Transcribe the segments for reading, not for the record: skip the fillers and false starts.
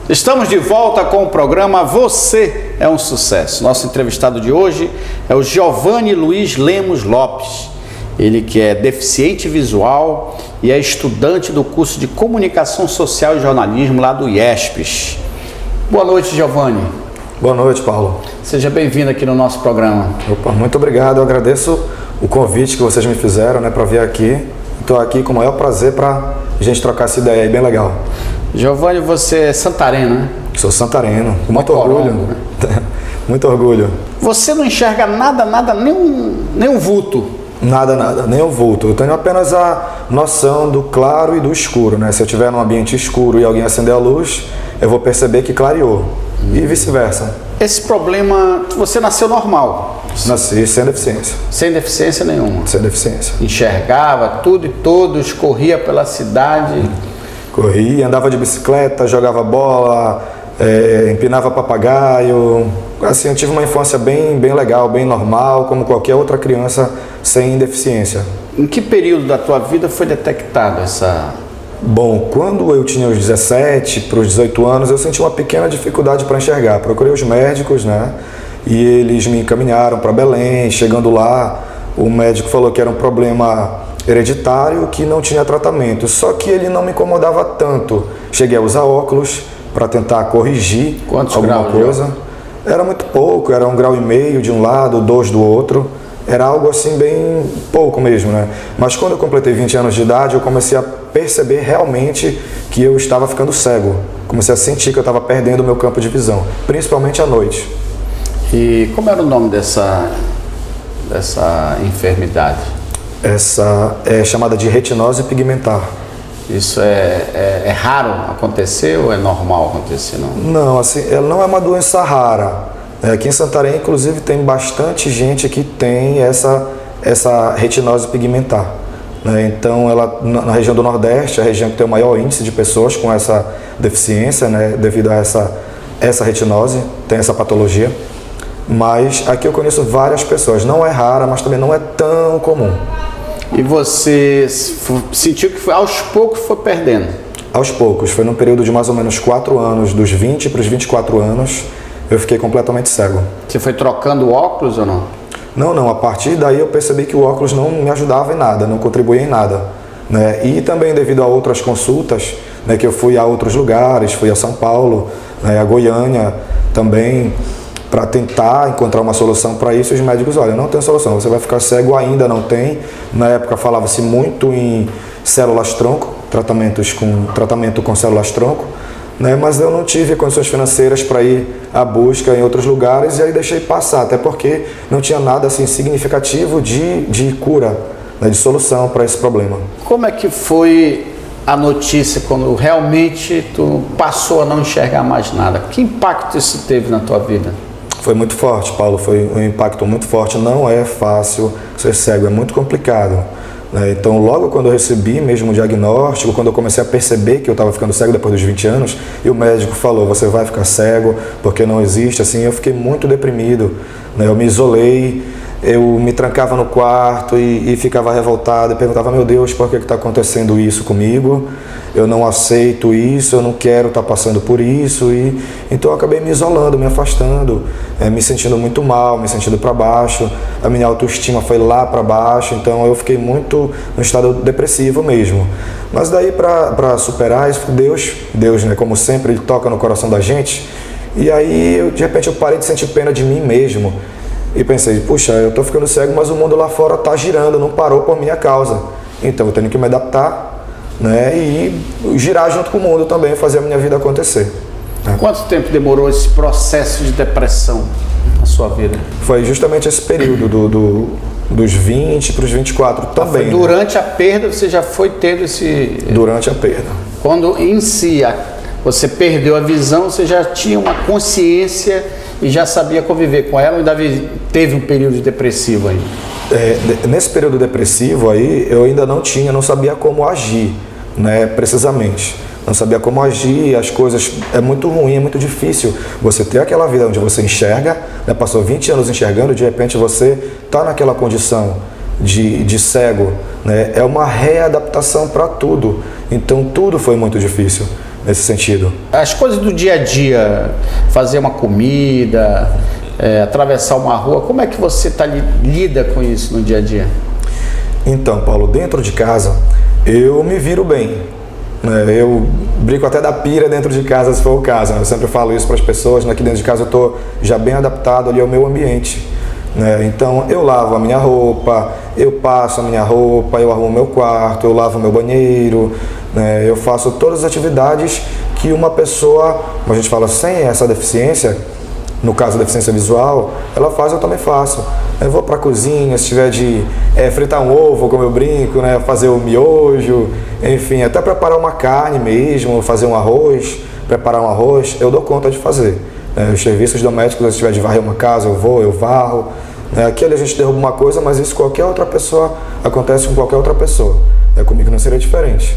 Estamos de volta com o programa Você é um Sucesso. Nosso entrevistado de hoje é o Giovanni Luiz Lemos Lopes. Ele que é deficiente visual e é estudante do curso de Comunicação Social e Jornalismo lá do IESPES. Boa noite, Giovanni. Boa noite, Paulo. Seja bem-vindo aqui no nosso programa. Opa, muito obrigado. Eu agradeço o convite que vocês me fizeram, para vir aqui. Estou aqui com o maior prazer para a gente trocar essa ideia aí, bem legal. Giovanni, você é santareno, né? Sou santareno, com muito orgulho. Né? Muito orgulho. Você não enxerga nada, nem um vulto? Nada, nem o vulto. Eu tenho apenas a noção do claro e do escuro, Se eu estiver num ambiente escuro e alguém acender a luz, eu vou perceber que clareou. E vice-versa. Esse problema, você nasceu normal? Nasci sem deficiência. Sem deficiência nenhuma? Sem deficiência. Enxergava tudo e todos, corria pela cidade? Corria, andava de bicicleta, jogava bola, empinava papagaio. Assim, eu tive uma infância bem legal, bem normal, como qualquer outra criança sem deficiência. Em que período da tua vida foi detectado essa... Bom, quando eu tinha os 17 para os 18 anos, eu senti uma pequena dificuldade para enxergar. Procurei os médicos, e eles me encaminharam para Belém. Chegando lá, o médico falou que era um problema hereditário que não tinha tratamento. Só que ele não me incomodava tanto. Cheguei a usar óculos para tentar corrigir alguma coisa. Era muito pouco, era 1,5 grau de um lado, 2 do outro. Era algo assim bem pouco mesmo, Mas quando eu completei 20 anos de idade, eu comecei a perceber realmente que eu estava ficando cego. Comecei a sentir que eu estava perdendo o meu campo de visão, principalmente à noite. E como era o nome dessa enfermidade? Essa é chamada de retinose pigmentar. Isso é raro acontecer ou é normal acontecer? Não, assim, ela não é uma doença rara. Aqui em Santarém, inclusive, tem bastante gente que tem essa retinose pigmentar. Então, ela, na região do Nordeste, a região que tem o maior índice de pessoas com essa deficiência, devido a essa retinose, tem essa patologia. Mas aqui eu conheço várias pessoas. Não é rara, mas também não é tão comum. E você sentiu que aos poucos foi perdendo? Aos poucos. Foi num período de mais ou menos 4 anos, dos 20 para os 24 anos, eu fiquei completamente cego. Você foi trocando óculos ou não? Não. A partir daí eu percebi que o óculos não me ajudava em nada, não contribuía em nada. E também devido a outras consultas, que eu fui a outros lugares, fui a São Paulo, a Goiânia também, para tentar encontrar uma solução para isso. Os médicos, olha, não tem solução, você vai ficar cego, ainda não tem. Na época falava-se muito em células-tronco, tratamento com células-tronco, mas eu não tive condições financeiras para ir à busca em outros lugares, e aí deixei passar, até porque não tinha nada assim significativo de cura, de solução para esse problema. Como é que foi a notícia quando realmente tu passou a não enxergar mais nada? Que impacto isso teve na tua vida? Foi muito forte, Paulo, foi um impacto muito forte. Não é fácil ser cego, é muito complicado. Então, logo quando eu recebi mesmo o diagnóstico, quando eu comecei a perceber que eu estava ficando cego depois dos 20 anos, e o médico falou, você vai ficar cego, porque não existe, assim, eu fiquei muito deprimido. Eu me isolei, eu me trancava no quarto e ficava revoltado, e perguntava, meu Deus, por que está acontecendo isso comigo? Eu não aceito isso, eu não quero estar passando por isso. Então eu acabei me isolando, me afastando, me sentindo muito mal, me sentindo para baixo. A minha autoestima foi lá para baixo, então eu fiquei muito no estado depressivo mesmo. Mas daí para superar isso, Deus, como sempre, Ele toca no coração da gente. E aí, de repente, eu parei de sentir pena de mim mesmo. E pensei, puxa, eu estou ficando cego, mas o mundo lá fora está girando, não parou por minha causa. Então eu tenho que me adaptar, e girar junto com o mundo também, fazer a minha vida acontecer. Quanto tempo demorou esse processo de depressão na sua vida? Foi justamente esse período dos 20 para os 24 também. Durante a perda você já foi tendo esse... Durante a perda. Quando em si você perdeu a visão, você já tinha uma consciência e já sabia conviver com ela, ou ainda teve um período depressivo aí? Nesse período depressivo aí, eu ainda não sabia como agir, precisamente. Não sabia como agir, as coisas, é muito ruim, é muito difícil você ter aquela vida onde você enxerga, passou 20 anos enxergando, de repente você está naquela condição de cego, É uma readaptação para tudo, então tudo foi muito difícil. nesse sentido. As coisas do dia a dia, fazer uma comida, atravessar uma rua, como é que você lida com isso no dia a dia? Então, Paulo, dentro de casa eu me viro bem. Eu brinco até da pira dentro de casa, se for o caso. Eu sempre falo isso para as pessoas, aqui dentro de casa eu estou já bem adaptado ali ao meu ambiente. Então eu lavo a minha roupa, eu passo a minha roupa, eu arrumo meu quarto, eu lavo meu banheiro, eu faço todas as atividades que uma pessoa, como a gente fala, sem essa deficiência, no caso da deficiência visual, ela faz, eu também faço. Eu vou para a cozinha, se tiver de fritar um ovo, como eu brinco, fazer o miojo, enfim, até preparar uma carne mesmo, fazer um arroz, preparar um arroz, eu dou conta de fazer. Os serviços domésticos, se tiver de varrer uma casa, eu varro. Aqui a gente derruba uma coisa, mas isso qualquer outra pessoa, acontece com qualquer outra pessoa. Comigo não seria diferente.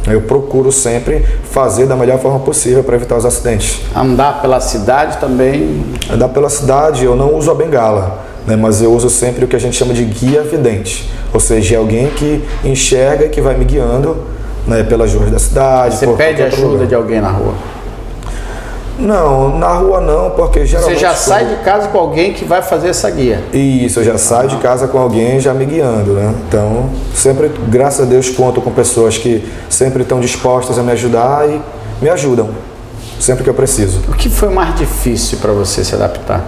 Eu procuro sempre fazer da melhor forma possível para evitar os acidentes. Andar pela cidade também? Andar pela cidade, eu não uso a bengala, mas eu uso sempre o que a gente chama de guia vidente. Ou seja, é alguém que enxerga e que vai me guiando pelas ruas da cidade. Você pede ajuda de alguém na rua? Não, na rua não, porque geralmente... Você já sai de casa com alguém que vai fazer essa guia? Isso, eu já saio de casa com alguém já me guiando, Então, sempre, graças a Deus, conto com pessoas que sempre estão dispostas a me ajudar e me ajudam, sempre que eu preciso. O que foi mais difícil para você se adaptar?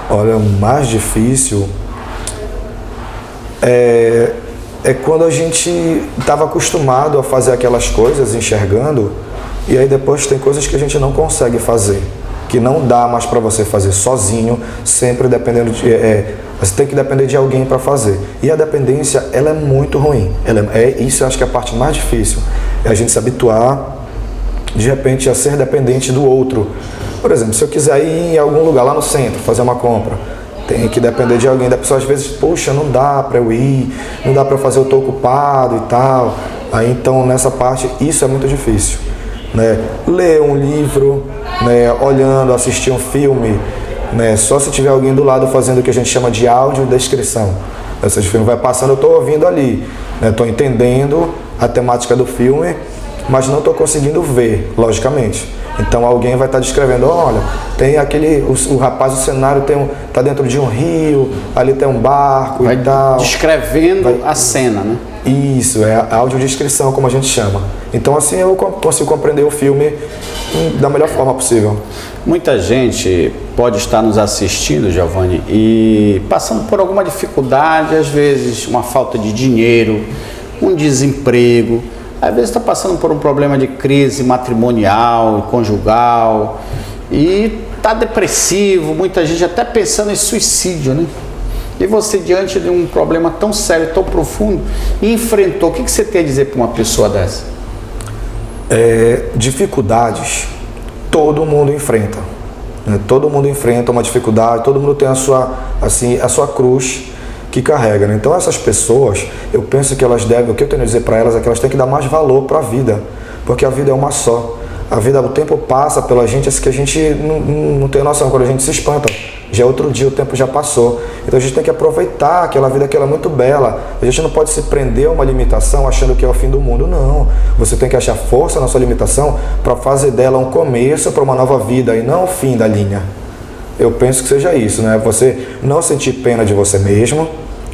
Olha, o mais difícil é quando a gente estava acostumado a fazer aquelas coisas, enxergando, e aí depois tem coisas que a gente não consegue fazer, que não dá mais para você fazer sozinho, sempre dependendo de... você tem que depender de alguém para fazer. E a dependência, ela é muito ruim. Isso eu acho que é a parte mais difícil. É a gente se habituar, de repente, a ser dependente do outro. Por exemplo, se eu quiser ir em algum lugar lá no centro, fazer uma compra, tem que depender de alguém. Da pessoa às vezes, poxa, não dá para eu ir, não dá para eu fazer, eu estou ocupado e tal. Aí então, nessa parte, isso é muito difícil. Ler um livro, olhando, assistir um filme, só se tiver alguém do lado fazendo o que a gente chama de audiodescrição. Esse filme vai passando, eu estou ouvindo ali, estou entendendo a temática do filme, mas não estou conseguindo ver, logicamente. Então alguém vai estar descrevendo, olha, tem o rapaz, o cenário está dentro de um rio, ali tem um barco e tal. Descrevendo a cena, Isso, é a audiodescrição, como a gente chama. Então assim eu consigo compreender o filme da melhor forma possível. Muita gente pode estar nos assistindo, Giovanni, e passando por alguma dificuldade, às vezes uma falta de dinheiro, um desemprego, às vezes está passando por um problema de crise matrimonial, conjugal, e está depressivo, muita gente até pensando em suicídio, E você, diante de um problema tão sério, tão profundo, enfrentou, o que você tem a dizer para uma pessoa dessa? Dificuldades, todo mundo enfrenta. Todo mundo enfrenta uma dificuldade, todo mundo tem a sua cruz que carrega. Então essas pessoas, eu penso que elas devem, o que eu tenho a dizer para elas é que elas têm que dar mais valor para a vida, porque a vida é uma só. A vida, o tempo passa pela gente, assim que a gente não tem noção, quando a gente se espanta, já é outro dia, o tempo já passou. Então a gente tem que aproveitar aquela vida que ela é muito bela. A gente não pode se prender a uma limitação achando que é o fim do mundo, não. Você tem que achar força na sua limitação para fazer dela um começo para uma nova vida e não o fim da linha. Eu penso que seja isso, Você não sentir pena de você mesmo,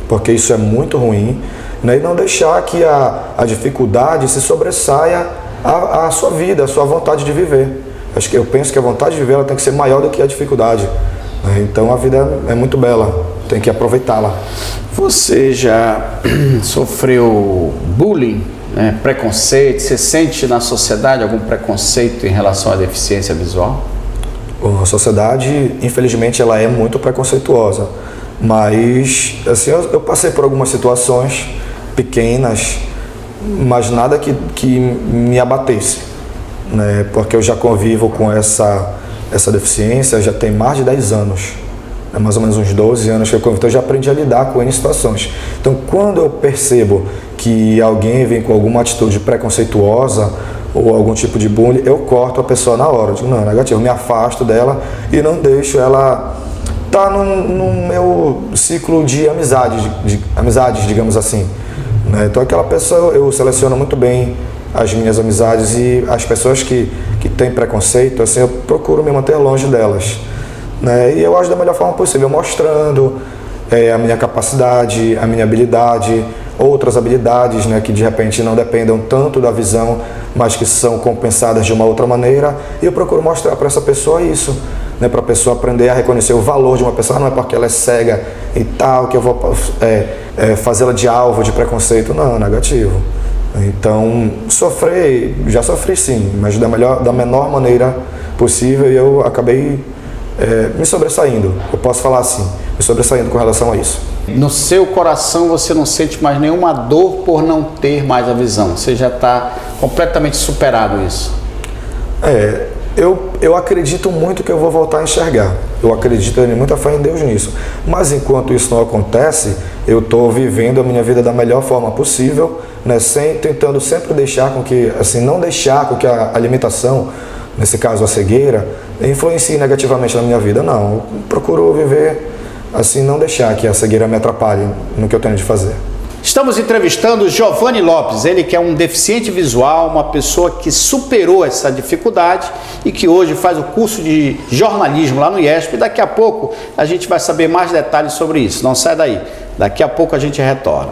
porque isso é muito ruim, E não deixar que a dificuldade se sobressaia a sua vida, a sua vontade de viver. Eu penso que a vontade de viver ela tem que ser maior do que a dificuldade. Então a vida é muito bela, tem que aproveitá-la. Você já sofreu bullying, preconceito? Você sente na sociedade algum preconceito em relação à deficiência visual? A sociedade, infelizmente, ela é muito preconceituosa. Mas assim, eu passei por algumas situações pequenas, mas nada que me abatesse, porque eu já convivo com essa deficiência já tem mais de 10 anos, mais ou menos uns 12 anos que eu convivo, então eu já aprendi a lidar com N situações. Então quando eu percebo que alguém vem com alguma atitude preconceituosa ou algum tipo de bullying, eu corto a pessoa na hora, eu digo, não, negativo, eu me afasto dela e não deixo ela estar no meu ciclo de amizades, digamos assim. Então aquela pessoa eu seleciono muito bem as minhas amizades e as pessoas que têm preconceito, assim, eu procuro me manter longe delas, né? E eu acho da melhor forma possível, mostrando a minha capacidade, a minha habilidade, outras habilidades, né, que de repente não dependam tanto da visão, mas que são compensadas de uma outra maneira. E eu procuro mostrar para essa pessoa isso, né, para a pessoa aprender a reconhecer o valor de uma pessoa. Não é porque ela é cega e tal que eu vou fazê-la de alvo de preconceito. Não, negativo. Então, já sofri sim, mas da menor maneira possível, e eu acabei me sobressaindo. Eu posso falar assim, me sobressaindo com relação a isso. No seu coração você não sente mais nenhuma dor por não ter mais a visão? Você já está completamente superado isso? Eu acredito muito que eu vou voltar a enxergar. Eu acredito, eu tenho muita fé em Deus nisso. Mas enquanto isso não acontece, eu estou vivendo a minha vida da melhor forma possível, né? Tentando sempre deixar com que, assim, não deixar com que a limitação, nesse caso a cegueira, influencie negativamente na minha vida. Não, eu procuro viver assim, não deixar que a cegueira me atrapalhe no que eu tenho de fazer. Estamos entrevistando Giovanni Lopes, ele que é um deficiente visual, uma pessoa que superou essa dificuldade e que hoje faz o curso de jornalismo lá no IESP. E daqui a pouco a gente vai saber mais detalhes sobre isso. Não sai daí, daqui a pouco a gente retorna.